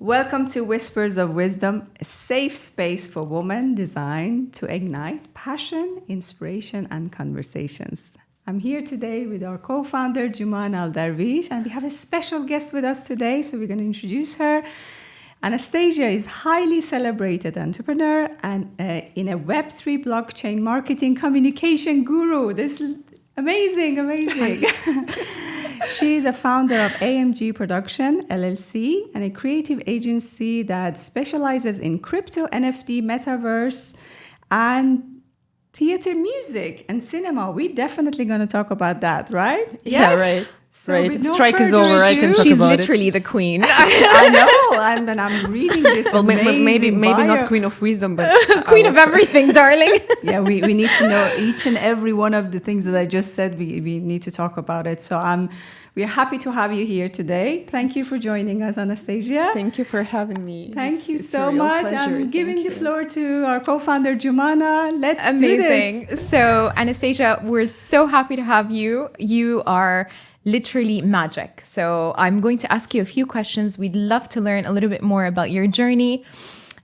Welcome to Whispers of Wisdom, a safe space for women designed to ignite passion, inspiration, and conversations. I'm here today with our co-founder, Juman Al-Darwish, and we have a special guest with us today, so we're going to introduce her. Anastasia is highly celebrated entrepreneur and in a Web3 blockchain marketing communication guru. This is amazing. She is a founder of AMG Production, LLC, and a creative agency that specializes in crypto, NFT, metaverse, and theater, music, and cinema. We're definitely going to talk about that, right? Yeah, right. So right. Strike is over. I can talk She's about literally the queen. I know, and I'm reading this. Well, maybe bio. not queen of wisdom, but Queen of everything, darling. Yeah, we need to know each and every one of the things that I just said. We need to talk about it. So we're happy to have you here today. Thank you for joining us, Anastasia. Thank you for having me. Thank you It's so a real much. pleasure. I'm giving Thank the you. floor to our co-founder, Jumana. Let's do Amazing. this. So, Anastasia, we're so happy to have you. You are literally magic. So, I'm going to ask you a few questions. We'd love to learn a little bit more about your journey.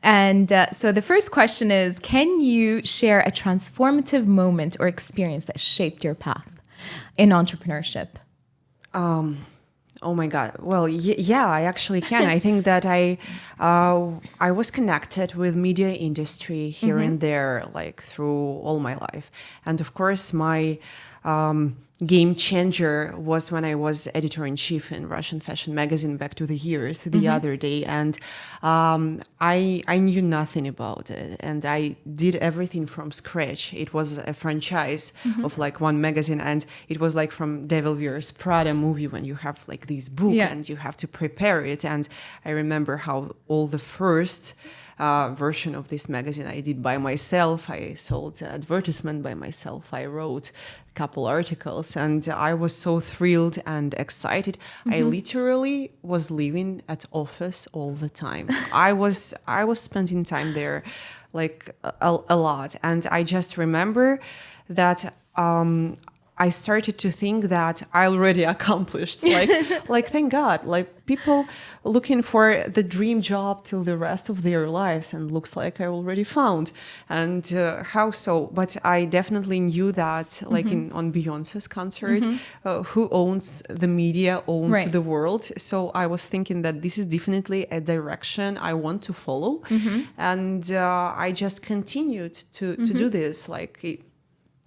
And so the first question is, can you share a transformative moment or experience that shaped your path in entrepreneurship? Oh my God. Well, yeah, I actually can. I think that I was connected with media industry here and there, like through all my life. And of course, my game changer was when I was editor-in-chief in Russian fashion magazine back to the years the other day. And I knew nothing about it. And I did everything from scratch. It was a franchise of like one magazine. And it was like from Devil Wears Prada movie when you have like this book and you have to prepare it. And I remember how all the first version of this magazine I did by myself. I sold advertisement by myself. I wrote a couple articles and I was so thrilled and excited. I literally was living at office all the time. I was spending time there like a lot. And I just remember that I started to think that I already accomplished, like thank God, like people looking for the dream job till the rest of their lives, and looks like I already found. And how so? But I definitely knew that, like on Beyonce's concert, who owns the media owns the world. So I was thinking that this is definitely a direction I want to follow, and I just continued to do this, like.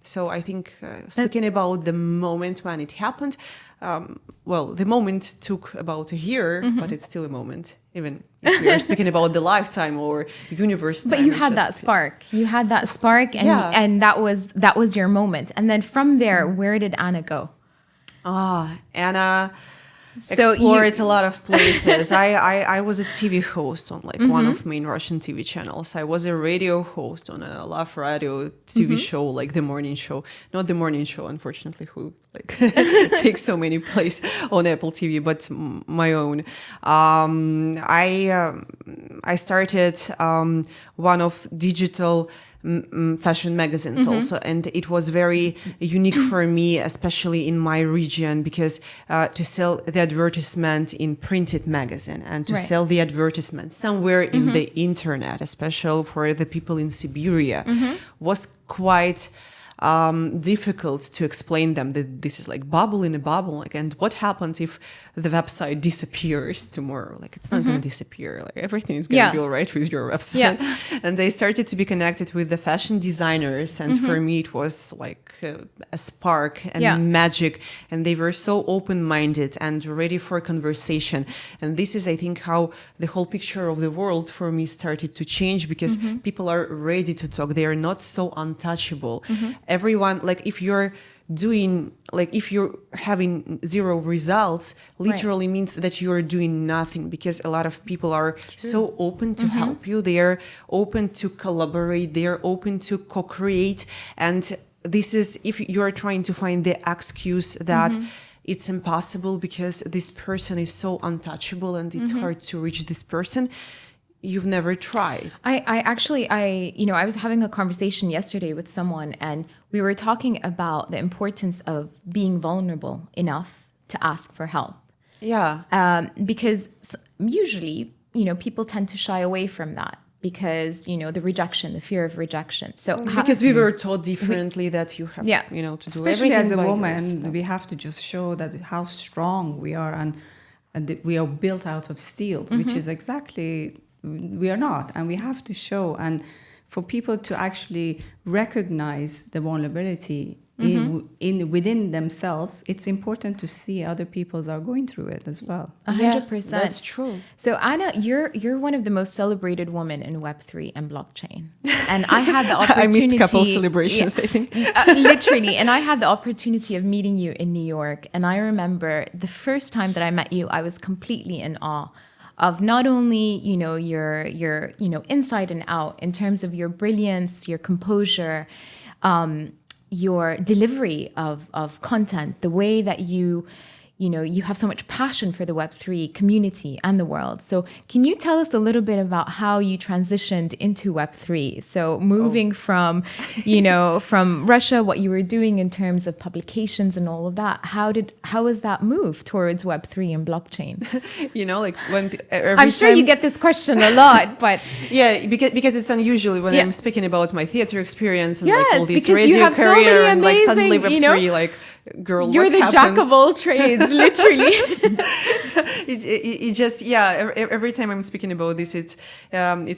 So I think speaking about the moment when it happened, well, the moment took about a year, but it's still a moment, even if we are speaking about the lifetime or universe. But you had that spark. You had that spark, and that was your moment. And then from there, where did Anna go? Anna explored a lot of places. I was a TV host on like one of main Russian TV channels. I was a radio host on a Love Radio TV show, like the morning show. Not the morning show, unfortunately, who like takes so many plays on Apple TV, but my own. I started one of digital fashion magazines also, and it was very unique for me, especially in my region, because to sell the advertisement in printed magazine and to sell the advertisement somewhere in the internet, especially for the people in Siberia, was quite difficult to explain them that this is like bubble in a bubble, like, and what happens if the website disappears tomorrow? Like, it's not going to disappear. Like, everything is going to be all right with your website. And I started to be connected with the fashion designers, and for me it was like a spark and magic, and they were so open-minded and ready for conversation. And this is, I think, how the whole picture of the world for me started to change, because people are ready to talk. They are not so untouchable. Everyone, like, if you're having zero results, literally means that you're doing nothing, because a lot of people are so open to help you. They are open to collaborate. They are open to co-create. And this is, if you're trying to find the excuse that it's impossible because this person is so untouchable and it's hard to reach this person, you've never tried. I was having a conversation yesterday with someone, and we were talking about the importance of being vulnerable enough to ask for help. Yeah. Because usually, people tend to shy away from that because, the rejection, the fear of rejection. So Because we were taught differently that you have, Yeah. to do Especially everything as a by woman, yourself. we have to just show that how strong we are, and that we are built out of steel, which is exactly we are not, and we have to show. And for people to actually recognize the vulnerability in within themselves, it's important to see other people's are going through it as well. 100%. That's true. So Anna, you're one of the most celebrated women in Web3 and blockchain, and I had the I opportunity. missed a couple celebrations, I think. Literally, and I had the opportunity of meeting you in New York, and I remember the first time that I met you, I was completely in awe of not only your inside and out in terms of your brilliance, your composure, your delivery of content, the way that you have so much passion for the Web3 community and the world. So can you tell us a little bit about how you transitioned into Web3? So moving from, from Russia, what you were doing in terms of publications and all of that, how was that move towards Web3 and blockchain? Like when every I'm sure time, you get this question a lot, but yeah, because it's unusual when Yeah. I'm speaking about my theater experience and Yes, all this because you radio have so career many and like suddenly amazing, Web3, like girl, you're what the happened? jack of all trades, literally. It just every time I'm speaking about this, it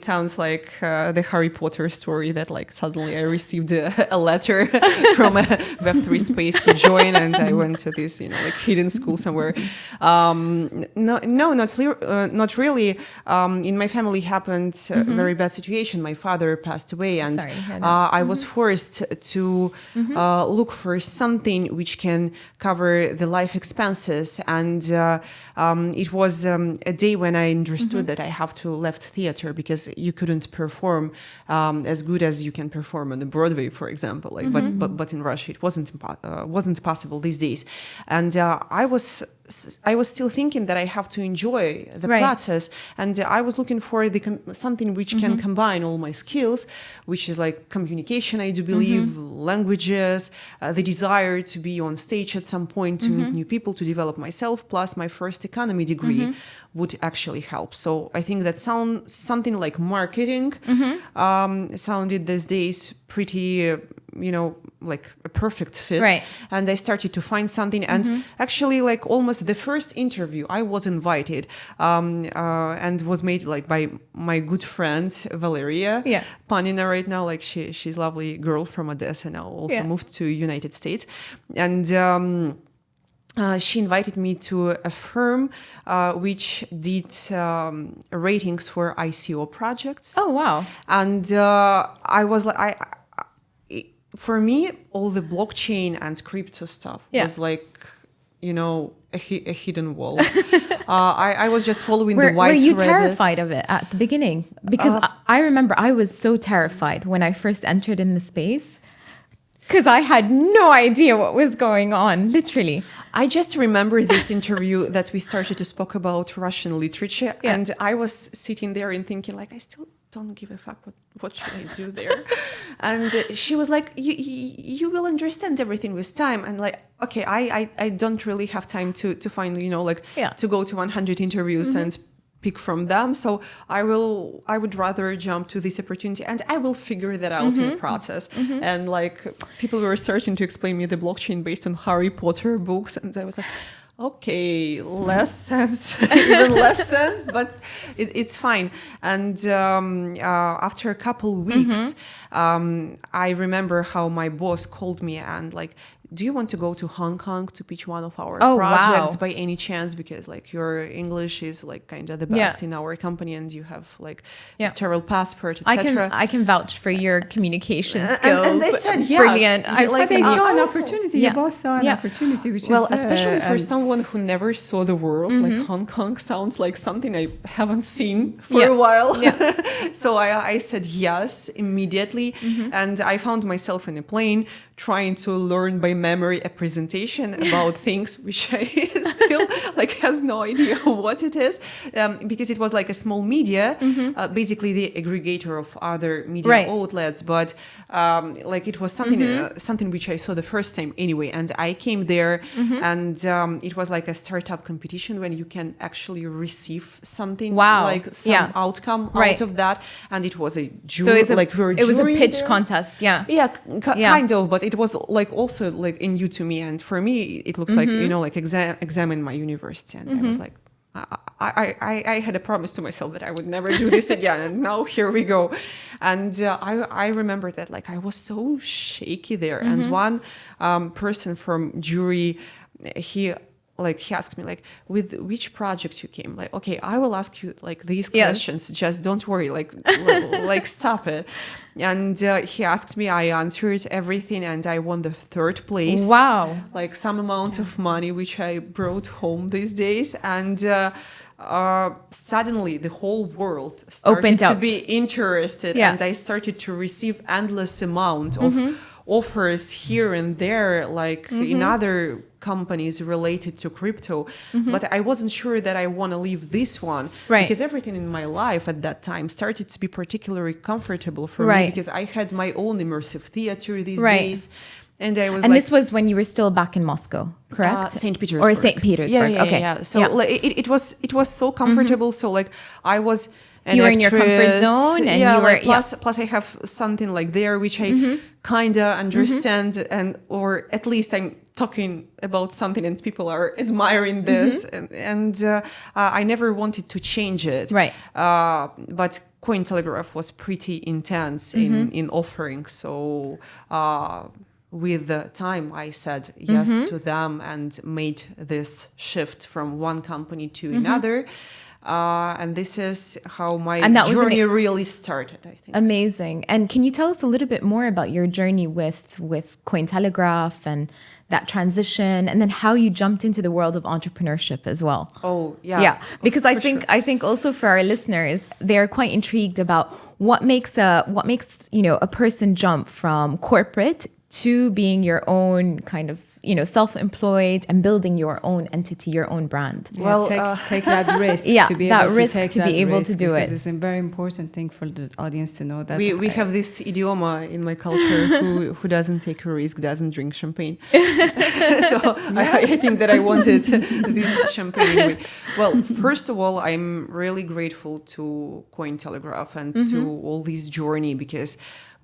sounds like the Harry Potter story that like suddenly I received a letter from a Web3 space to join, and I went to this like hidden school somewhere. Not really. In my family happened a very bad situation. My father passed away, and Sorry, I know. I was forced to look for something which can cover the life expenses. And it was a day when I understood that I have to left theater because you couldn't perform as good as you can perform on the Broadway, for example. Like, but in Russia it wasn't possible these days. And I was still thinking that I have to enjoy the Right. process, and I was looking for something which can combine all my skills, which is like communication, I do believe, languages, the desire to be on stage at some point, to meet new people, to develop myself, plus my first economy degree would actually help. So I think that something like marketing sounded these days pretty, like a perfect fit. Right. And I started to find something. And actually, like almost the first interview, I was invited and was made like by my good friend Valeria Yeah. Panina right now. Like she's a lovely girl from Odessa now, also Yeah. moved to United States. And she invited me to a firm which did ratings for ICO projects. Oh, wow. And I was like, for me, all the blockchain and crypto stuff Yeah. was like, a hidden wall. I was just following the white Were you Reddit. terrified of it at the beginning? Because I remember I was so terrified when I first entered in the space because I had no idea what was going on, literally. I just remember this interview that we started to speak about Russian literature, Yeah. and I was sitting there and thinking, like, I still don't give a fuck. What should I do there? And she was like, you will understand everything with time. And like, okay, I don't really have time to find, Yeah. to go to 100 interviews and pick from them. So I would rather jump to this opportunity, and I will figure that out in the process. And like people were starting to explain me the blockchain based on Harry Potter books, and I was like, okay, less sense, even less sense, but it's fine. And after a couple weeks, I remember how my boss called me and like, do you want to go to Hong Kong to pitch one of our Oh, projects wow. by any chance? Because like your English is like kind of the best in our company, and you have like Yeah. travel passport, etc. I can vouch for your communication skills. And they said yes. Brilliant. Yeah, I like, They uh, saw an opportunity. Yeah. Your boss saw an Yeah. opportunity, which Well, is especially for and- someone who never saw the world, like Hong Kong sounds like something I haven't seen for Yeah. a while. Yeah. So I said yes immediately, and I found myself in a plane trying to learn by memory a presentation about things which I still like has no idea what it is, because it was like a small media, basically the aggregator of other media Right. outlets. But like it was something something which I saw the first time anyway, and I came there, and it was like a startup competition when you can actually receive something, Wow. like some Yeah. outcome Right. out of that, and it was a So jury, it's a, like we were it was a jury pitch there. contest. Yeah. Yeah, Yeah. kind of, but it was like also like new to me, and for me it looks like, you know, like examine my university, and I was like, I had a promise to myself that I would never do this again, and now here we go. And I remember that like I was so shaky there, and one person from jury, he asked me like, with which project you came, like, okay, I will ask you like these Yes. questions, just don't worry, like like stop it. And he asked me, I answered everything, and I won the third place. Wow. Like some amount of money which I brought home these days, and suddenly the whole world started Opened to up. be interested, Yeah. and I started to receive endless amount of offers here and there, like in other companies related to crypto. But I wasn't sure that I want to leave this one, Right. because everything in my life at that time started to be particularly comfortable for Right. me, because I had my own immersive theater these Right. days. And I was And like, this was when you were still back in Moscow, correct? St. Petersburg. Or St. Petersburg. Yeah, Okay. yeah. So Yeah. like, it was so comfortable. So like I was an You were in your comfort actress. zone, and yeah, you were- like plus I have something like there which I kinda understand, and or at least I'm talking about something and people are admiring this, and I never wanted to change it. Right. But Cointelegraph was pretty intense in offering. So with the time, I said yes to them and made this shift from one company to another. And this is how my And that was an- journey really started, I think. Amazing. And can you tell us a little bit more about your journey with Cointelegraph and that transition, and then how you jumped into the world of entrepreneurship as well? Oh, yeah. Yeah, because For sure. I think also for our listeners, they're quite intrigued about what makes a person jump from corporate to being your own kind of, self-employed and building your own entity, your own brand. Yeah, Well, take that risk Yeah, to be that able risk to take to be that able to risk, do because it. it's a very important thing for the audience to know that We have this idioma in my culture: who doesn't take a risk doesn't drink champagne. So I think that I wanted this champagne anyway. Well, first of all, I'm really grateful to Cointelegraph and to all this journey, because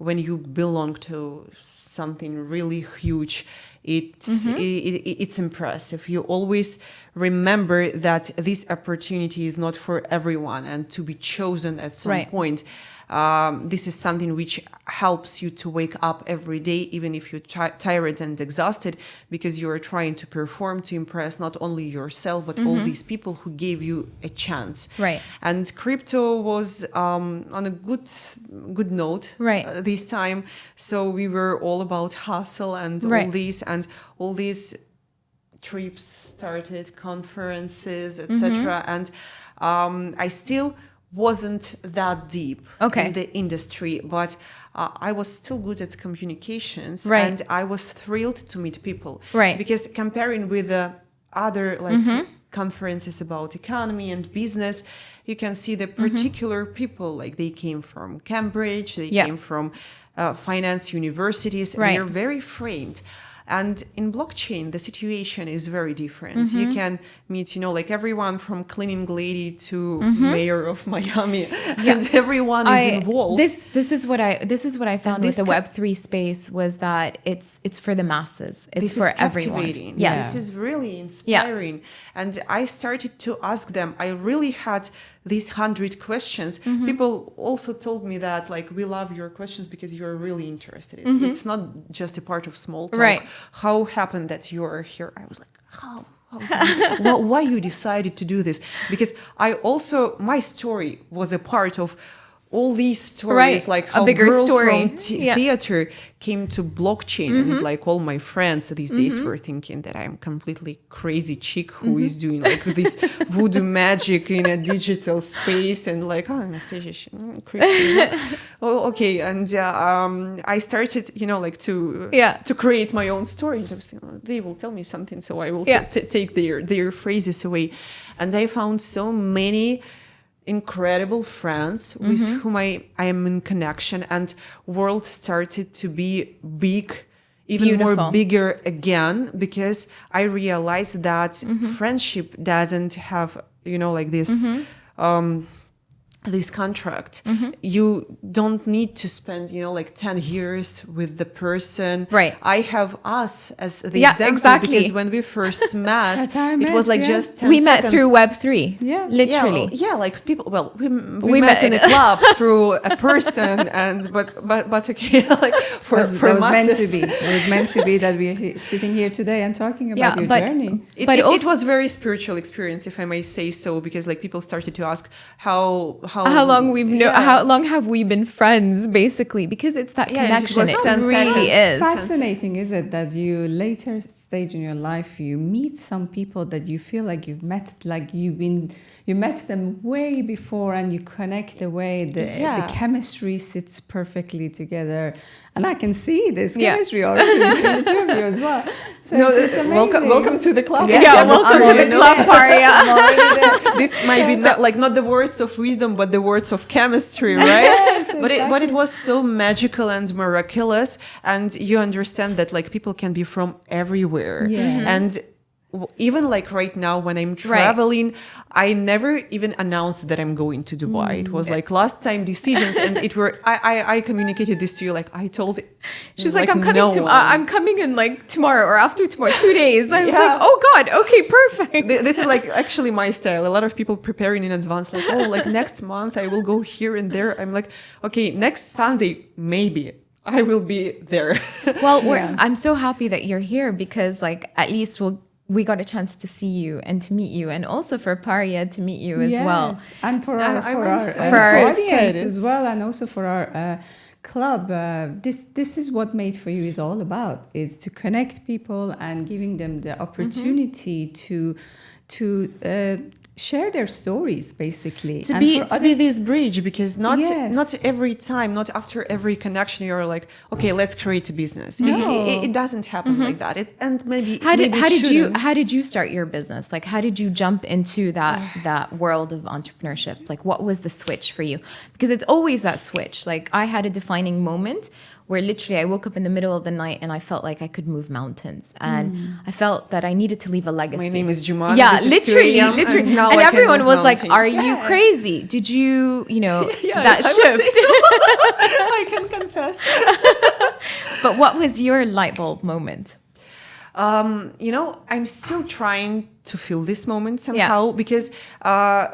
when you belong to something really huge, it's impressive. You always remember that this opportunity is not for everyone, and to be chosen at some Right. point. This is something which helps you to wake up every day, even if you're tired and exhausted, because you are trying to perform to impress not only yourself, but all these people who gave you a chance. Right. And crypto was on a good note Right. this time. So we were all about hustle and Right. all these trips started, conferences, etc. And I still wasn't that deep Okay. in the industry, but I was still good at communications, Right. and I was thrilled to meet people. Right. Because comparing with other like conferences about economy and business, you can see the particular people, like they came from Cambridge, they Yeah. came from finance universities, Right. and they're very framed. And in blockchain, the situation is very different. You can meet, like everyone from cleaning lady to mayor of Miami, and everyone is involved. This is what I found with this the Web3 space, was that it's for the masses. It's This for is captivating. everyone. Yes. This is really inspiring. And I started to ask them. I really had these 100 questions. People also told me that, like, we love your questions because you're really interested. It's not just a part of small talk. Right. How happened that you are here? I was like, how? Why you decided to do this? Because my story was a part of all these stories, Right. like A how bigger girl story. from Yeah. theater came to blockchain, and like all my friends these days were thinking that I'm completely crazy chick who is doing like this voodoo magic in a digital space, and like, oh, Anastasia, crazy. Oh, okay, and I started, like to create my own story. And I was thinking, they will tell me something, so I will take their phrases away, and I found so many incredible friends with whom I am in connection, and world started to be big, even Beautiful. more bigger again, because I realized that friendship doesn't have, like this contract. You don't need to spend, like 10 years with the person. Right. I have us as the Yeah, example, exactly. because when we first met, That's how I it was met, like yeah. just 10 We met seconds. through Web3. Yeah. Literally. Yeah, like people. Well, we We met met- in a club through a person, and but okay, like for That was meant masses. to be. It was meant to be that we're sitting here today and talking about Yeah, your but- journey. But It also- was very spiritual experience, if I may say so, because like people started to ask how How long have we been friends, basically, because it's that Yeah, and it connection. was It 10 really seconds. is. Fascinating, is it, that you later stage in your life you meet some people that you feel like you've met, like you met them way before, and you connect the way the Yeah. chemistry sits perfectly together, and I can see this Yeah. chemistry already between the two of you as well. So No, it's amazing. welcome to the club. Yeah, welcome to the club, Faria. This might be not the words of wisdom, but the words of chemistry, right? But it was so magical and miraculous, and you understand that like people can be from everywhere. Yes. And even like right now when I'm traveling, I never even announced that I'm going to Dubai. It was like last time decisions, and I communicated this to you, like I told. She was like, I'm coming no one. I'm coming in like tomorrow or after tomorrow, 2 days. I was Yeah. like, oh God, okay, perfect. This is like actually my style. A lot of people preparing in advance, like, oh, like next month I will go here and there. I'm like, okay, next Sunday maybe I will be there. Well, Yeah. I'm so happy that you're here, because like at least we got a chance to see you and to meet you, and also for Paria to meet you as well. Yes, and for I'm- our, I'm for our so For our audience excited. as well, and also for our club. This is what Made for You is all about: is to connect people and giving them the opportunity to share their stories, basically. to And be for to be this bridge, because not Yes. not every time, not after every connection, you're like, okay, let's create a business. No. It doesn't happen like that. And maybe How did maybe it how did you start your business? Like, how did you jump into that world of entrepreneurship? Like, what was the switch for you? Because it's always that switch. Like, I had a defining moment where literally I woke up in the middle of the night and I felt like I could move mountains, and I felt that I needed to leave a legacy. My name is Jumana. Yeah, this is 2 literally, a.m., literally. now And I can everyone move was like, mountains. "Are you Yeah. crazy? Did you, that I would say shift?" so. I can confess. But what was your light bulb moment? I'm still trying to feel this moment somehow, because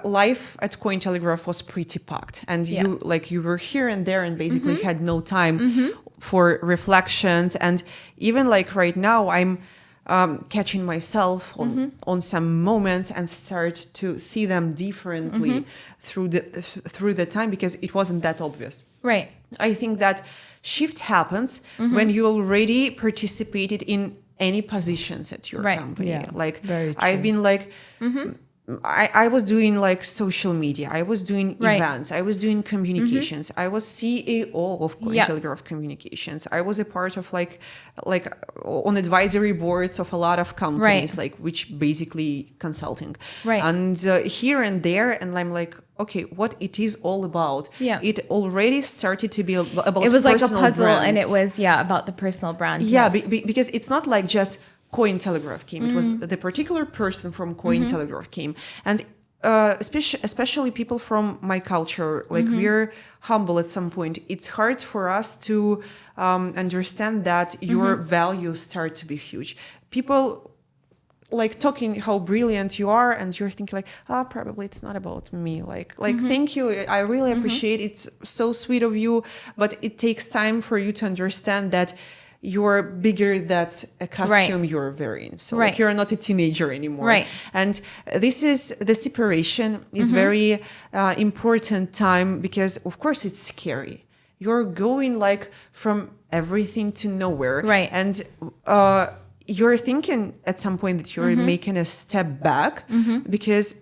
life at Cointelegraph was pretty packed, and you were here and there, and basically had no time for reflections. And even like right now, I'm catching myself on some moments and start to see them differently through the time, because it wasn't that obvious. Right. I think that shift happens when you already participated in any positions at your Right. company. Yeah, Like very I've true. been like I was doing like social media. I was doing Right. events. I was doing communications. I was CEO of Cointelegraph Communications. I was a part of like on advisory boards of a lot of companies, Right. like which basically consulting. Right. And here and there, and I'm like, okay, what it is all about. Yeah. It already started to be about It was like a personal puzzle, and brands. it was about the personal brand. Yeah, yes. because it's not like just Cointelegraph came. It was the particular person from Cointelegraph came. And especially people from my culture, like we're humble at some point. It's hard for us to understand that your values start to be huge. People like talking how brilliant you are, and you're thinking like, probably it's not about me. Like thank you, I really appreciate it's so sweet of you, but it takes time for you to understand that you're bigger than a costume you're wearing. So like you're not a teenager anymore. Right. And this is the separation is very important time because of course it's scary. You're going like from everything to nowhere. Right. And you're thinking at some point that you're making a step back because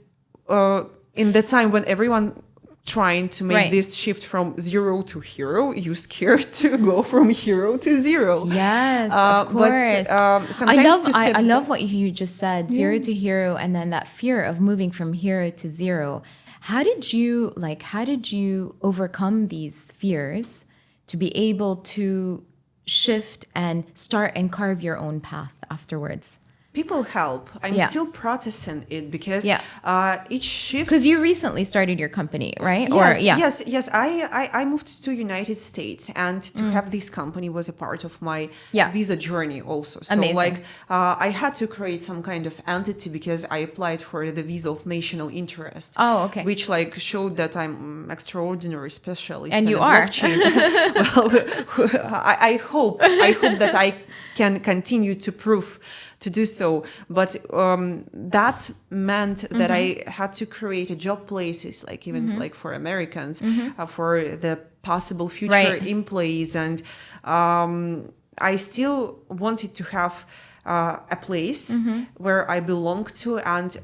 in the time when everyone trying to make this shift from zero to hero, you're scared to go from hero to zero. Yes, of course. But sometimes I love what you just said, zero to hero, and then that fear of moving from hero to zero. How did you overcome these fears to be able to shift and start and carve your own path afterwards? People help. I'm still processing it because each shift. Because you recently started your company, right? Yes. I moved to United States, and to have this company was a part of my visa journey also. So Amazing. I had to create some kind of entity because I applied for the visa of national interest. Oh, okay. Which like showed that I'm extraordinary specialist. And in you are. blockchain. Well, I hope that I can continue to prove to do so, but that meant that I had to create a job places, like even like for Americans, for the possible future employees, and I still wanted to have a place where I belong to, and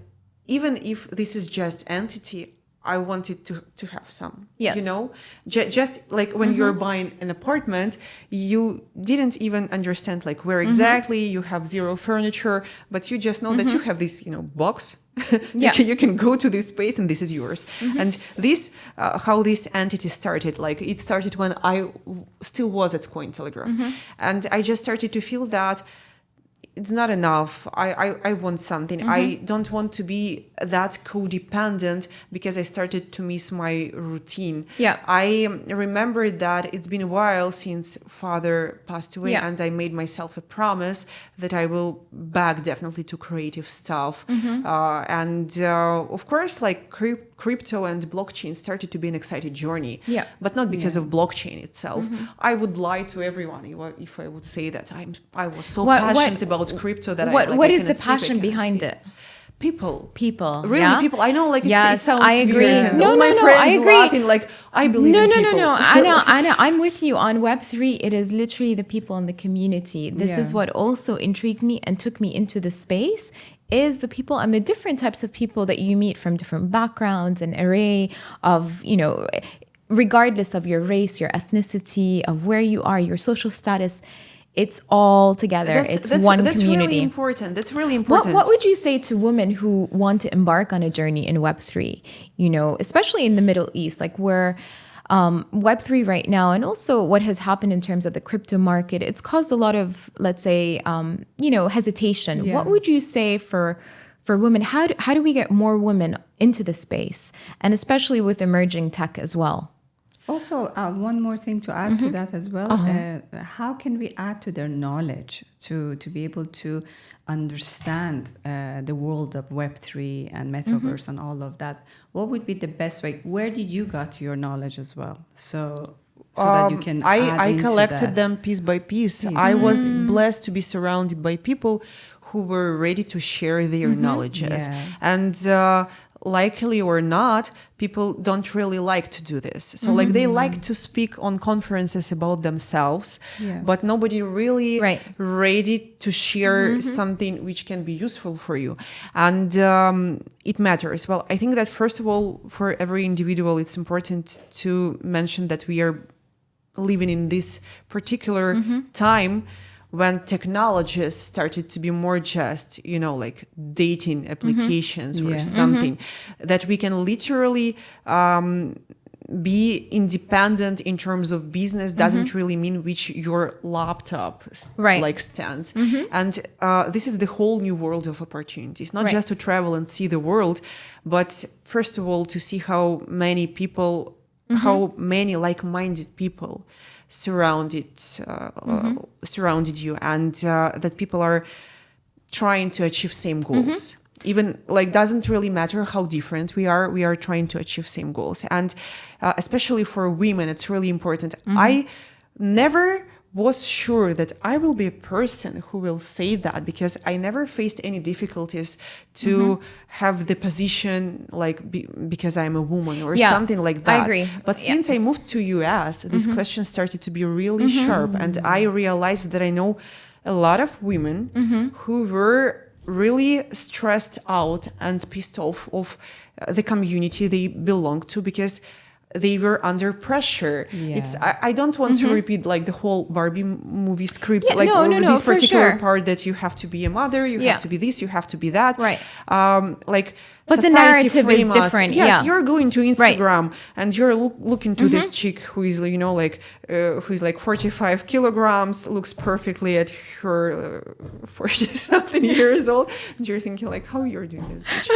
even if this is just entity, I wanted to have some, yes. you know, just like when you're buying an apartment, you didn't even understand like where exactly you have zero furniture, but you just know that you have this, you know, box. You can go to this space and this is yours. And this, how this entity started, like it started when I still was at Cointelegraph. And I just started to feel that it's not enough. I want something. I don't want to be that codependent because I started to miss my routine. Yeah. I remember that it's been a while since father passed away, and I made myself a promise that I will back definitely to creative stuff. And of course, like crypto and blockchain started to be an exciting journey. Yeah. But not because of blockchain itself. I would lie to everyone if I would say that I was so passionate about crypto that what is the passion behind it? People Really, people. I know, like yes, it sounds I agree. weird, and all my friends I agree. laughing like I believe in people. No. Anna, I'm with you on Web3. It is literally the people in the community. This is what also intrigued me and took me into the space. Is the people and the different types of people that you meet from different backgrounds, an array of, you know, regardless of your race, your ethnicity, of where you are, your social status. It's all together. It's one community. That's really important. That's really important. What would you say to women who want to embark on a journey in Web3? You know, especially in the Middle East, like where Web3 right now, and also what has happened in terms of the crypto market, it's caused a lot of, let's say, you know, hesitation. What would you say for women? How do we get more women into the space, and especially with emerging tech as well? Also, one more thing to add to that as well. How can we add to their knowledge to be able to understand the world of Web3 and Metaverse and all of that? What would be the best way? Where did you got your knowledge as well? So that you can I collected them piece by piece. I was blessed to be surrounded by people who were ready to share their knowledges. And likely or not, people don't really like to do this. So like they like to speak on conferences about themselves, but nobody really ready to share something which can be useful for you. And it matters. Well, I think that first of all, for every individual, it's important to mention that we are living in this particular time when technologies started to be more just, you know, like dating applications or something, that we can literally be independent in terms of business doesn't really mean which your laptop like stands. And this is the whole new world of opportunities, not just to travel and see the world, but first of all, to see how many people, how many like-minded people surrounded you, and that people are trying to achieve same goals. Even like doesn't really matter how different we are trying to achieve same goals. And especially for women, it's really important. I never was sure that I will be a person who will say that, because I never faced any difficulties to have the position like because I'm a woman or Yeah, something like that. I agree. But Yeah. since I moved to US, this question started to be really sharp, and I realized that I know a lot of women who were really stressed out and pissed off of the community they belong to, because they were under pressure. Yeah. I don't want to repeat like the whole Barbie movie script, Yeah, like no, this for particular sure. part that you have to be a mother, you Yeah. have to be this, you have to be that. Right. Like, But the society narrative is frame us. different, Yes, yeah. you're going to Instagram and you're looking to this chick who is, you know, like who is like 45 kilograms, looks perfectly at her 40 something years old, and you're thinking like, how you're doing this, bitch?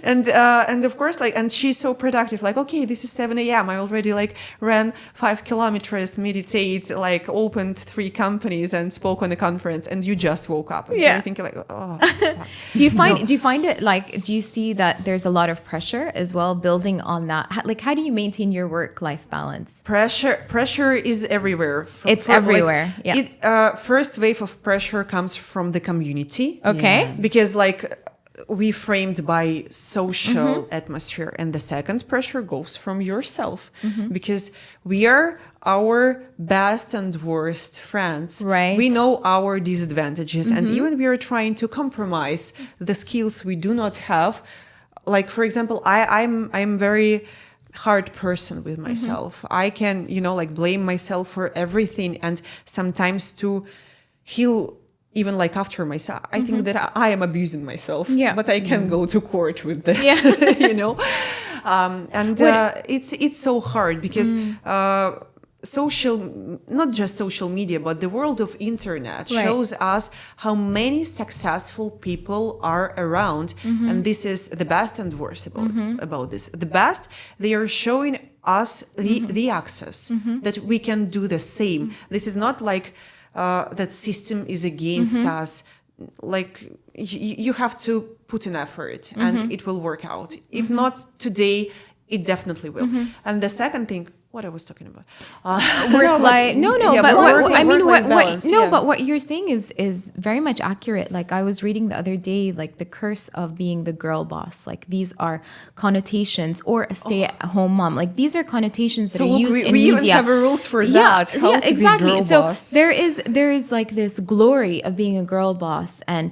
And of course, like, and she's so productive. Like, okay, this is 7 a.m. I already like ran 5 kilometers, meditate, like opened 3 companies and spoke on a conference, and you just woke up. And Yeah. you're thinking like, oh, fuck. Do you find it like, do you see that there's a lot of pressure as well building on that? Like, how do you maintain your work-life balance? Pressure is everywhere. It's everywhere, yeah. First wave of pressure comes from the community. Okay. Because like we framed by social atmosphere, and the second pressure goes from yourself, because we are our best and worst friends. Right. We know our disadvantages, and even we are trying to compromise the skills we do not have. Like, for example, I'm very hard person with myself. I can, you know, like blame myself for everything, and sometimes to heal even like after myself, I think that I am abusing myself, Yeah. but I can go to court with this, Yeah. you know? It's so hard because not just social media, but the world of internet Right. shows us how many successful people are around. And this is the best and worst about this. The best, they are showing us the access that we can do the same. This is not like that system is against us. Like you have to put an effort and it will work out. If not today, it definitely will. And the second thing, what I was talking about, Work life. No, Yeah, but work-life balance, yeah. but what you're saying is very much accurate. Like I was reading the other day, like the curse of being the girl boss. Like these are connotations, or a stay-at-home mom. Like these are connotations that So are look, used we in even media. have a rules for that. How to exactly. be girl So boss. there is like this glory of being a girl boss, and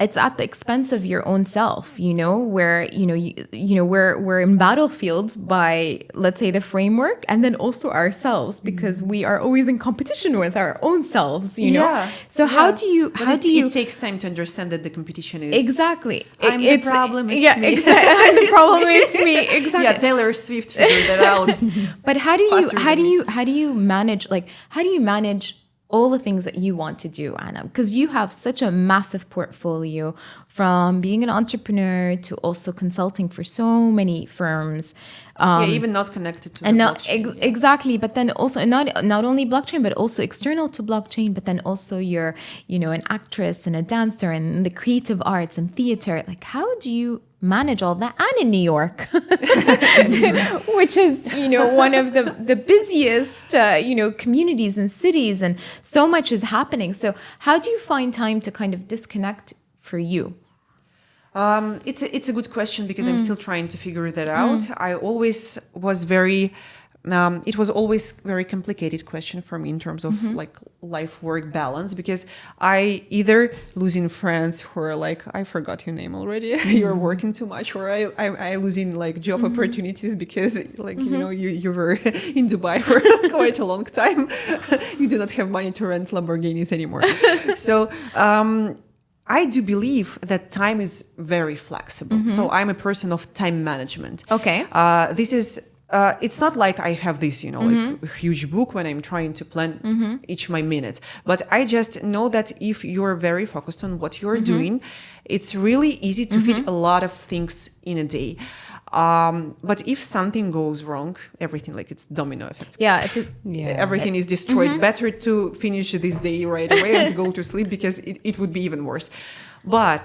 it's at the expense of your own self, you know, where, you know, we're in battlefields by, let's say, the framework, and then also ourselves, because we are always in competition with our own selves, you know? Yeah. So how do you, But it takes time to understand that the competition is exactly. I'm the problem, it's yeah, me. exactly. I'm the problem, it's me. Exactly. Yeah, Taylor Swift figured that out. But how do Faster than you manage all the things that you want to do, Anna? Because you have such a massive portfolio, from being an entrepreneur to also consulting for so many firms. Even not connected to And the not blockchain. exactly, but then also not only blockchain, but also external to blockchain. But then also you're, you know, an actress and a dancer and the creative arts and theater. Like, how do you manage all that? And in New York, which is, you know, one of the busiest, you know, communities and cities, and so much is happening. So how do you find time to kind of disconnect for you? It's a good question, because I'm still trying to figure that out. I always was very it was always very complicated question for me in terms of like life work balance, because I either losing friends who are like, I forgot your name already, you're working too much, or I losing like job opportunities because like you know you were in Dubai for quite a long time, you do not have money to rent Lamborghinis anymore. So I do believe that time is very flexible. So I'm a person of time management. Okay. This is, it's not like I have this, you know, like a huge book when I'm trying to plan each my minute. But I just know that if you're very focused on what you're doing, it's really easy to fit a lot of things in a day. But if something goes wrong, everything, like it's domino effect. Yeah, Everything is destroyed. Better to finish this day right away and go to sleep, because it would be even worse. But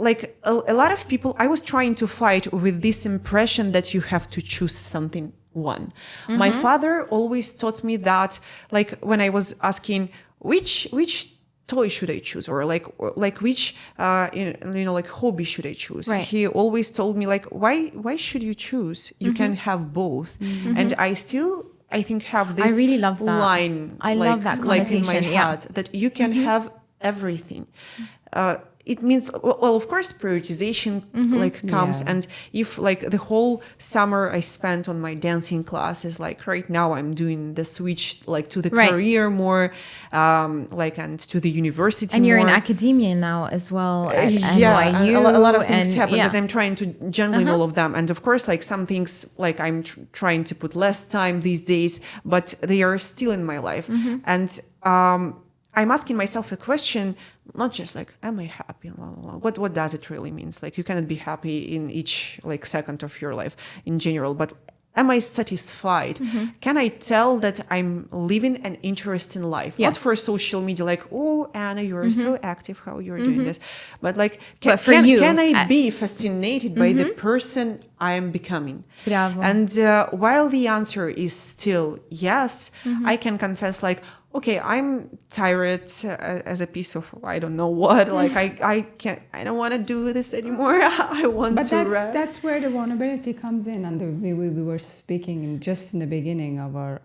like a lot of people, I was trying to fight with this impression that you have to choose something one. My father always taught me that, like when I was asking which toy should I choose, or like which like hobby should I choose, Right. he always told me like, why should you choose? You can have both. And I think have this really love that. line. I love that like in my connotation, yeah. head, that you can have everything. It means, well, of course, prioritization like comes. Yeah. And if like the whole summer I spent on my dancing classes, like right now I'm doing the switch like to the Right. career more, like, and to the university And you're more. in academia now as well at Yeah, NYU. a lot of things and, happen yeah. that I'm trying to juggle in all of them. And of course, like some things, like I'm trying to put less time these days, but they are still in my life. And I'm asking myself a question, not just like, am I happy? What does it really mean? Like, you cannot be happy in each like second of your life in general, but am I satisfied? Can I tell that I'm living an interesting life? Not Yes. for social media, like, oh, Anna, you are so active, how you're doing this. But like, But for you, can I be fascinated by the person I am becoming? Bravo. And while the answer is still yes, I can confess, like, okay, I'm tired as a piece of I don't know what. Like I don't want to do this anymore. I want But to rest. that's where the vulnerability comes in, and we were speaking just in the beginning of our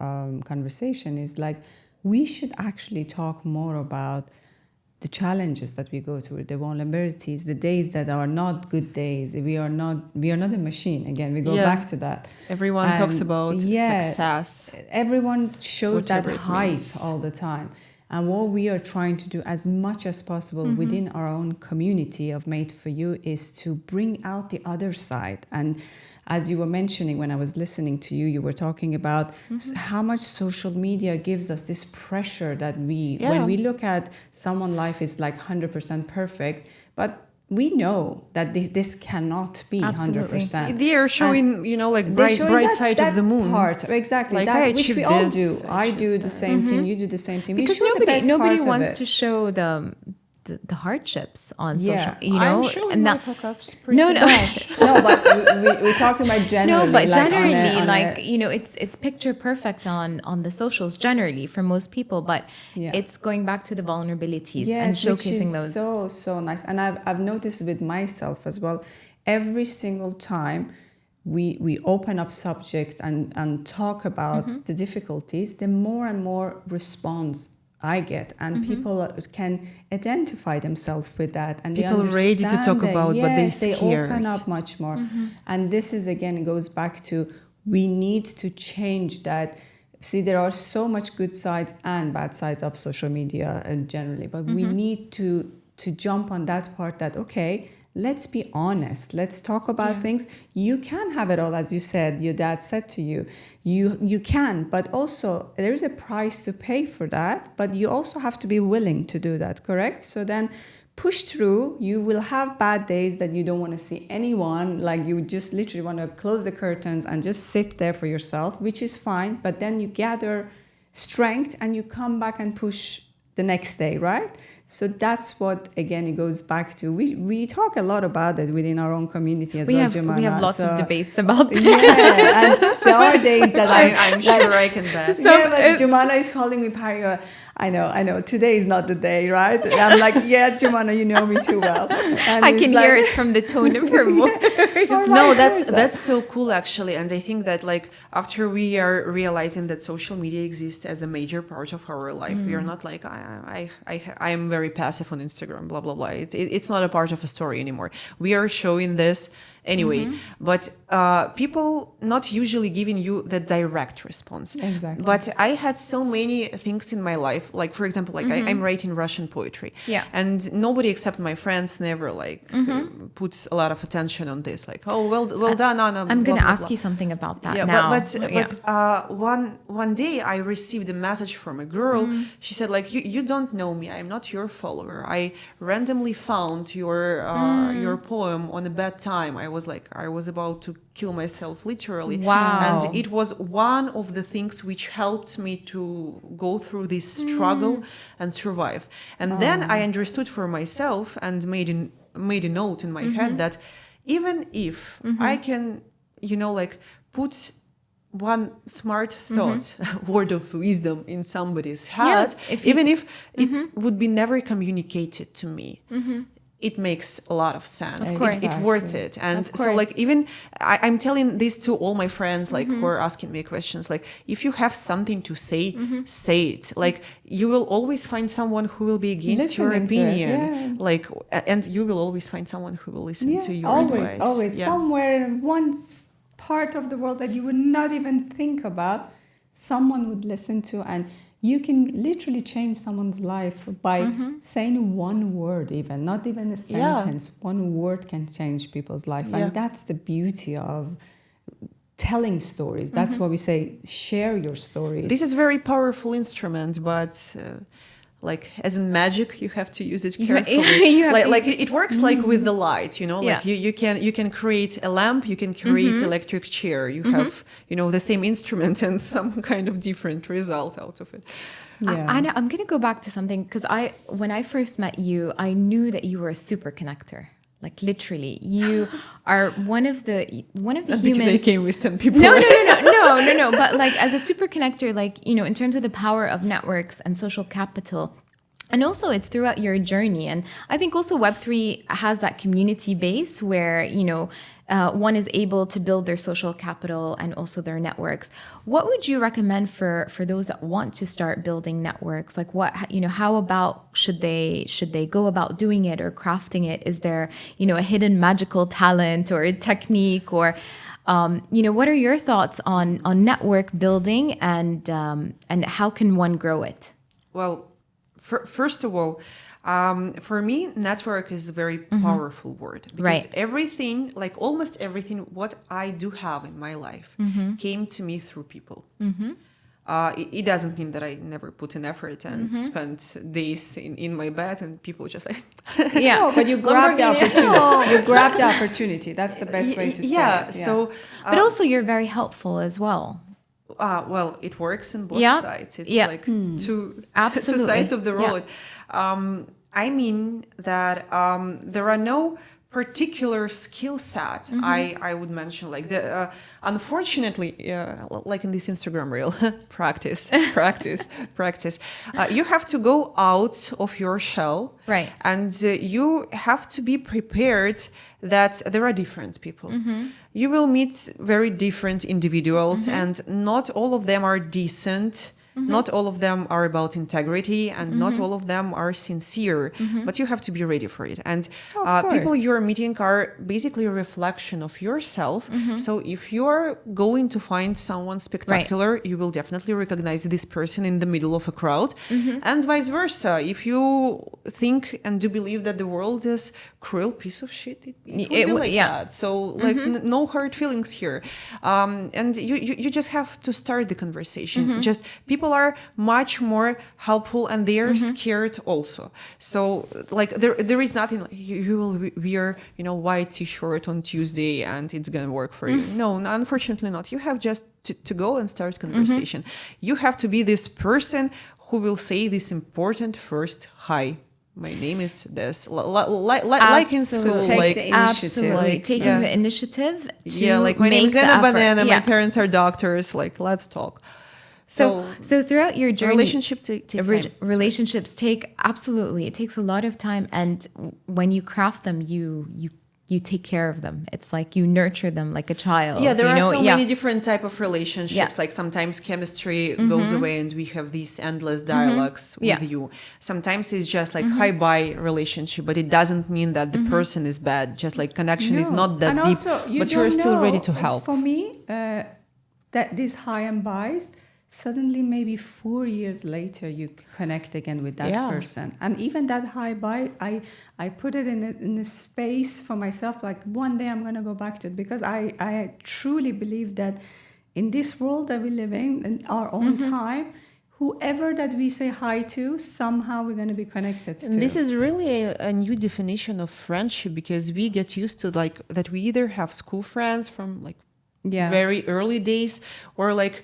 conversation, is like we should actually talk more about the challenges that we go through, the vulnerabilities, the days that are not good days. We are not a machine. Again, we go Yeah. back to that. Everyone And talks about success. Everyone shows Whatever that it hype means. all the time. And what we are trying to do as much as possible within our own community of Made for You is to bring out the other side. And as you were mentioning when I was listening to you, you were talking about how much social media gives us this pressure that when we look at someone's life is like 100% perfect, but we know that this cannot be Absolutely. 100%. They are showing, like They're showing bright that- side of that the moon. part, exactly, Like, that, I which we achieved all this, do. I I do the same thing. You do the same thing. We Because show the best nobody part of wants it. to show the hardships on social, I'm showing and my that, fuck-ups no, pretty no, No, but we're talking about generally. no, but like on generally, a- it's picture perfect on the socials generally for most people, but Yeah. it's going back to the vulnerabilities and Yes, which showcasing is those. so nice. And I've noticed with myself as well. Every single time we open up subjects and talk about the difficulties, the more and more response I get, and people can identify themselves with that, and People they ready to talk understand about, but they they scared. open up much more. And this is again, it goes back to we need to change that. See, there are so much good sides and bad sides of social media generally, but we need to jump on that part that, okay, let's be honest. Let's talk about things. You can have it all, as you said, your dad said to you. You can, but also there's a price to pay for that, but you also have to be willing to do that, correct? So then push through. You will have bad days that you don't want to see anyone, like you just literally want to close the curtains and just sit there for yourself, which is fine, but then you gather strength and you come back and push the next day, right? So that's what, again, it goes back to. We talk a lot about it within our own community as We well, have Jumana. lots of So- debates about this. Yeah, and there are days that I'm sure I can bet. yeah, but Jumana is calling me Pario. I know. Today is not the day, right? And I'm like, yeah, Jumana, you know me too well. And I it's can like- hear it from the tone of her voice. Or No, vice versa. that's so cool actually, and I think that like after we are realizing that social media exists as a major part of our life, we are not like I am very passive on Instagram, blah blah blah. It's not a part of a story anymore. We are showing this anyway, but people not usually giving you the direct response. Exactly. But I had so many things in my life, like for example, like I'm writing Russian poetry, Yeah. and nobody except my friends never like puts a lot of attention on this. Like, oh, well done, Anna. I'm blah, going to blah, ask blah. you something about that Yeah, now. but one day I received a message from a girl. She said like, you don't know me. I'm not your follower. I randomly found your poem on a bad time. I was about to kill myself literally. Wow. And it was one of the things which helped me to go through this struggle and survive. And then I understood for myself and made a note in my head that even if I can, like put one smart thought, word of wisdom in somebody's head, Yes, if you- even if it would be never communicated to me, it makes a lot of sense. Of course. It's worth it. And Of so course. like even I'm telling this to all my friends, like who are asking me questions, like if you have something to say, say it. Like you will always find someone who will be against your Listening to it, opinion. yeah. Like, and you will always find someone who will listen to your always, advice. always. Yeah. Somewhere in one part of the world that you would not even think about, someone would listen to, and you can literally change someone's life by saying one word, even not even a Yeah. sentence. One word can change people's life, Yeah. and that's the beauty of telling stories. That's why we say share your stories. This is very powerful instrument, but like as in magic, you have to use it You- carefully. you have to like use it works like with the light, you know. Like Yeah. you can create a lamp, you can create electric chair. You have the same instrument and some kind of different result out of it. Yeah. I'm going to go back to something because when I first met you, I knew that you were a super connector. Like literally, you are one of the Because humans. I came with 10 people. No. But like as a super connector, like, in terms of the power of networks and social capital. And also it's throughout your journey. And I think also Web3 has that community base where, one is able to build their social capital and also their networks. What would you recommend for those that want to start building networks? Like how about should they go about doing it or crafting it? Is there, a hidden magical talent or a technique or, what are your thoughts on network building and how can one grow it? Well, first of all, for me, network is a very powerful word because Right. everything, like almost everything, what I do have in my life came to me through people. It doesn't mean that I never put in effort and spent days in my bed and people just like, Yeah. No, but you grab the Lamborghini. opportunity. You grab the opportunity. That's the best way to say yeah. it. So, But also you're very helpful as well. well, it works in both Yeah. sides. It's Yeah. like two Absolutely. sides of the Yeah. road. I mean that there are no particular skill set I would mention. Like unfortunately, like in this Instagram reel, practice. You have to go out of your shell, Right. and you have to be prepared that there are different people. You will meet very different individuals, and not all of them are decent. Not all of them are about integrity, and not all of them are sincere, but you have to be ready for it. And people course. you're meeting are basically a reflection of yourself. So if you're going to find someone spectacular, you will definitely recognize this person in the middle of a crowd, and vice versa. If you think and do believe that the world is cruel piece of shit, it would be like that. So like no hard feelings here. And you just have to start the conversation. Just people are much more helpful and they are scared also. So like there is nothing like you will wear white t-shirt on Tuesday and it's gonna work for you. No, unfortunately not. You have just to go and start conversation. You have to be this person who will say this important first hi. My name is this. Like in school, Take like the initiative. Absolutely. Like, Taking yeah. the initiative to yeah, like my name make is the Anna effort. Banana. Yeah. My parents are doctors. Like let's talk. So throughout your journey, relationship take time. relationships take absolutely. It takes a lot of time, and when you craft them, you take care of them. It's like you nurture them like a child. Yeah, there are so Yeah. many different type of relationships. Yeah. Like sometimes chemistry goes away and we have these endless dialogues Yeah. with you. Sometimes it's just like hi-bye relationship, but it doesn't mean that the person is bad. Just like connection is No. not that And deep, also, you but you're don't still ready know, to help. For me, that these high and buys, suddenly maybe 4 years later you connect again with that Yeah. person, and even that high buy, I put it in a space for myself. Like one day I'm gonna go back to it because I truly believe that in this world that we live in our own time, whoever that we say hi to, somehow we're going to be connected to. And this is really a new definition of friendship because we get used to like that we either have school friends from like very early days or like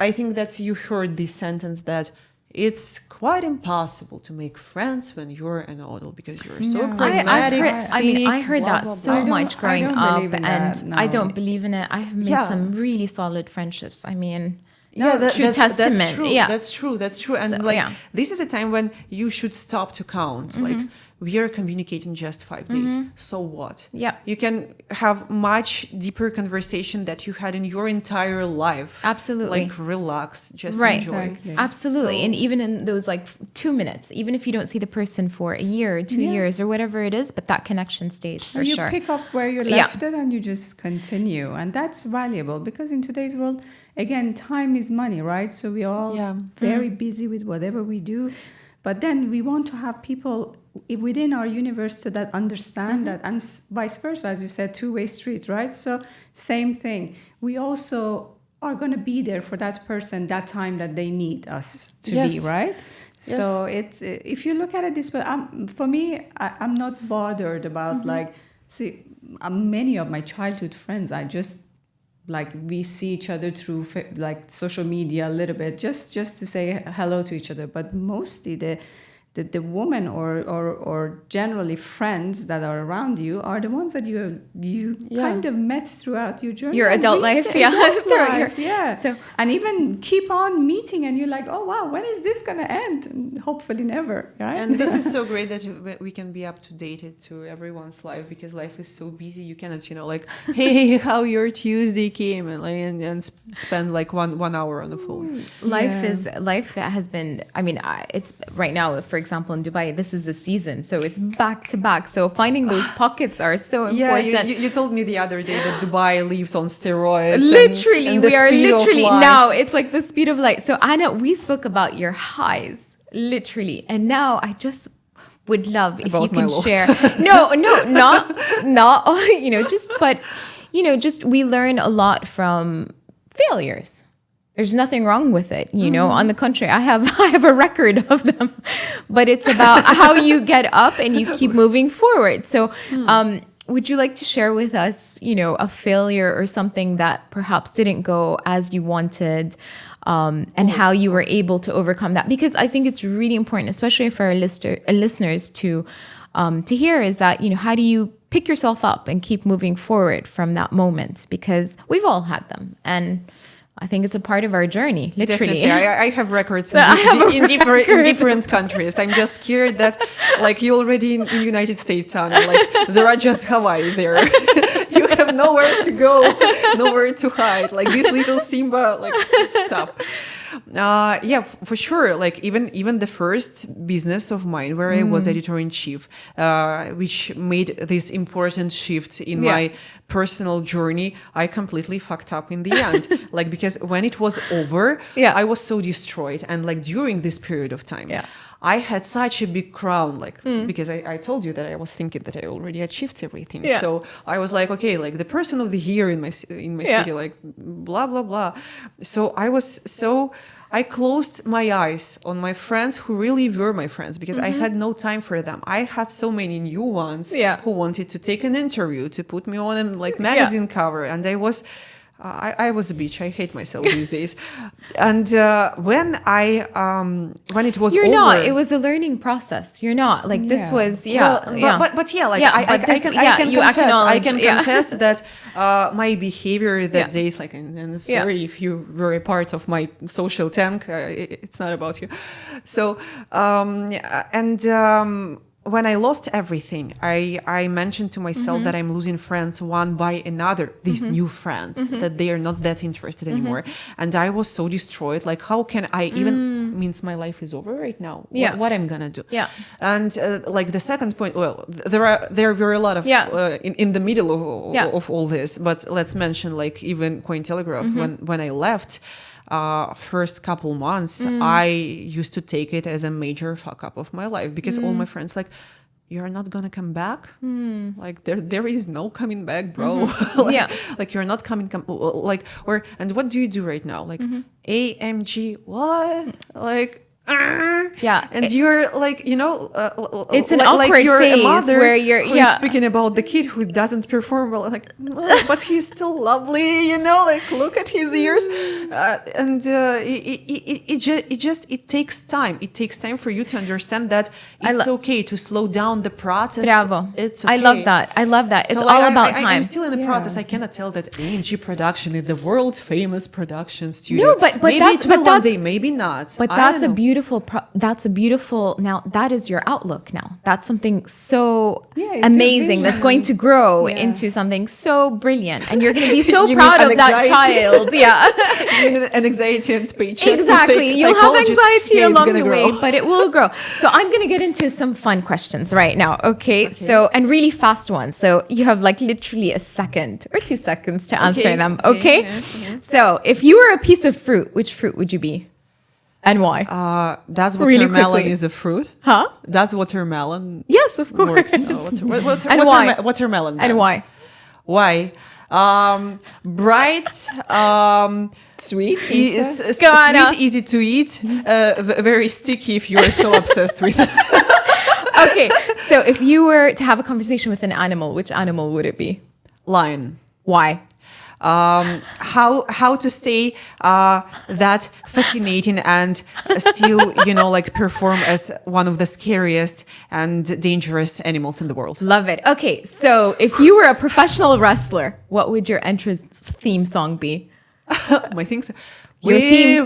I think that you heard this sentence that it's quite impossible to make friends when you're an adult because you're so No. pragmatic, I heard blah, that blah, so blah. much growing don't up, believe in and that, I no. don't believe in it. I have made Yeah. some really solid friendships. I mean, true that's testament. true. Yeah. That's true. And So, like yeah. this is a time when you should stop to count. Like we are communicating just 5 days. So what? Yeah. You can have much deeper conversation that you had in your entire life. Absolutely. Like relax, just Right. enjoy. Exactly. Absolutely. So- And even in those like 2 minutes, even if you don't see the person for a year or 2 Yeah. years or whatever it is, but that connection stays for Or you sure. pick up where you Yeah. left it and you just continue. And that's valuable because in today's world, again, time is money, right? So we all Yeah. very busy with whatever we do. But then we want to have people within our universe so that understand that, and vice versa, as you said, two-way street, right? So same thing. We also are going to be there for that person that time that they need us to Yes. be, right? Yes. So it's if you look at it this way, for me, I'm not bothered about like see many of my childhood friends. I just like we see each other through like social media a little bit, just to say hello to each other. But mostly the woman or generally friends that are around you are the ones that you Yeah. kind of met throughout your journey. Your and adult life, recent yeah. adult Throughout your- life, yeah. So- and even keep on meeting, and you're like, oh wow, when is this gonna end? And hopefully never, right? And this is so great that we can be up to date to everyone's life because life is so busy. You cannot, like, hey, how your Tuesday came and spend like one hour on the phone. Life has been, I mean, it's right now, for example, in Dubai, this is the season, so it's back to back. So finding those pockets are so Yeah, important. you told me the other day that Dubai lives on steroids. Literally, and the we are speed of literally life. now, it's like the speed of light. So Anna, we spoke about your highs, literally. And now I just would love if About you my can lows. share. No, not, just we learn a lot from failures. There's nothing wrong with it, On the contrary, I have a record of them, but it's about how you get up and you keep moving forward. So, would you like to share with us, a failure or something that perhaps didn't go as you wanted, and how you were able to overcome that? Because I think it's really important, especially for our listeners to hear, is that how do you pick yourself up and keep moving forward from that moment? Because we've all had them, and I think it's a part of our journey, literally. Definitely. I have records in different countries. I'm just scared that, like, you already in United States, Anna, like, there are just Hawaii there. You have nowhere to go, nowhere to hide. Like, this little Simba, like, stop. For sure. Like even the first business of mine where I was editor-in-chief, which made this important shift in my personal journey, I completely fucked up in the end. Like, because when it was over, I was so destroyed. And like during this period of time, I had such a big crown, like, because I told you that I was thinking that I already achieved everything. Yeah. So I was like, okay, like the person of the year in my city, like blah, blah, blah. So I closed my eyes on my friends who really were my friends because I had no time for them. I had so many new ones who wanted to take an interview, to put me on a like magazine cover. And I was a bitch. I hate myself these days. And when it was You're over, not. It was a learning process. You're not. Like this was, But yeah, like I can confess that my behavior that day is like, and sorry if you were a part of my social tank, it's not about you. So, when I lost everything, I mentioned to myself that I'm losing friends one by another, these new friends, that they are not that interested anymore. And I was so destroyed. Like, how can I even, means my life is over right now? Yeah. What I'm gonna do? Yeah. And like the second point, well, there were a lot of, in the middle of all this, but let's mention like even Cointelegraph, when I left, first couple months, I used to take it as a major fuck up of my life because all my friends like, you're not gonna come back. Like there is no coming back, bro. Like you're not coming. And what do you do right now? Like AMG, what? Like Yeah. And you're like, It's an like awkward you're a phase mother where you're- who is yeah. speaking about the kid who doesn't perform well, like, but he's still lovely, like look at his ears, and it takes time. It takes time for you to understand that it's okay to slow down the process. Bravo. It's I okay. love that. I love that. It's So, all like, about I'm time. still in the Yeah. process. I cannot tell that AMG Production is the world famous production studio. No, but maybe that's- it will but one that's- day, maybe not. But I that's don't a know. beautiful, now that is your outlook now. That's something so Yeah, it's your amazing that's vision. going to grow Yeah. into something so brilliant. And you're going to be so You mean proud an of that anxiety? child. Yeah. You need an anxiety and paycheck. Exactly. You'll have anxiety Yeah, it's along gonna the grow. way, but it will grow. So I'm going to get into some fun questions right now. Okay. So, and really fast ones. So you have like literally a second or 2 seconds to answer Okay, them. okay, Okay. yeah. So if you were a piece of fruit, which fruit would you be? And why? Does Really watermelon quickly. is a fruit? Huh? Does watermelon Yes, of course. works? And why? Watermelon. And then. why? Why? Bright, Sweet. Go on, sweet, easy to eat, very sticky if you are so obsessed with it. Okay. So if you were to have a conversation with an animal, which animal would it be? Lion. Why? How to stay that fascinating and still like perform as one of the scariest and dangerous animals in the world. Love it. Okay. So if you were a professional wrestler, what would your entrance theme song be? My things. Your themes-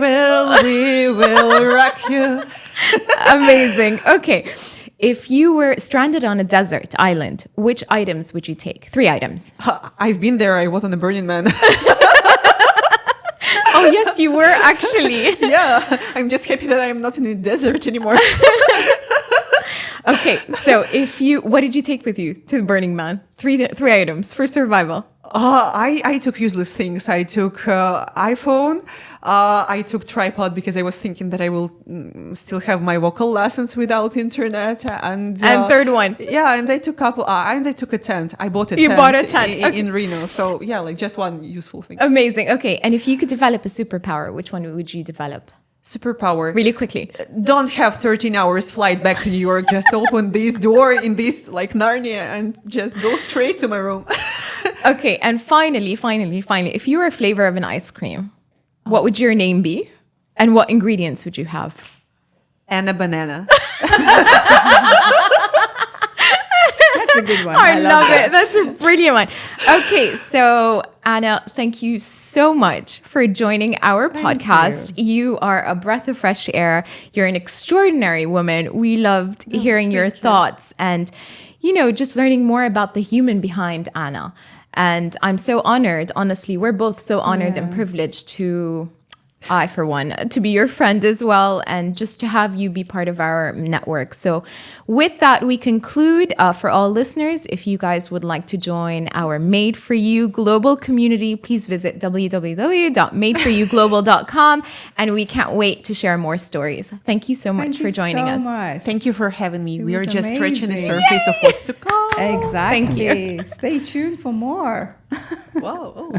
We will rock you. Amazing. Okay. If you were stranded on a desert island, which items would you take? 3 items. I've been there. I was on the Burning Man. Oh, yes, you were actually. Yeah, I'm just happy that I'm not in the desert anymore. Okay. So what did you take with you to the Burning Man? 3 items for survival. I took useless things. I took iPhone. I took tripod because I was thinking that I will still have my vocal lessons without internet. And third one. Yeah, and I took and I took a tent. I bought a You tent. bought a tent. In Reno. So yeah, like just one useful thing. Amazing. Okay. And if you could develop a superpower, which one would you develop? Superpower. Really quickly. Don't have 13 hours flight back to New York. Just open this door in this like Narnia and just go straight to my room. Okay. And finally, if you were a flavor of an ice cream, what would your name be? And what ingredients would you have? And a banana. That's a good one. I love it. That's a brilliant one. Okay, so Anna, thank you so much for joining our podcast. You are a breath of fresh air. You're an extraordinary woman. We loved hearing your thoughts and, just learning more about the human behind Anna. And I'm so honored, honestly, we're both so honored and privileged I, for one, to be your friend as well, and just to have you be part of our network. So with that, we conclude. For all listeners, if you guys would like to join our Made For You global community, please visit www.madeforyouglobal.com, and we can't wait to share more stories. Thank you so much for joining us. Much. Thank you for having me. We are was just scratching the amazing. surface of what's to come. Exactly. Thank you. Stay tuned for more. Wow. Oh.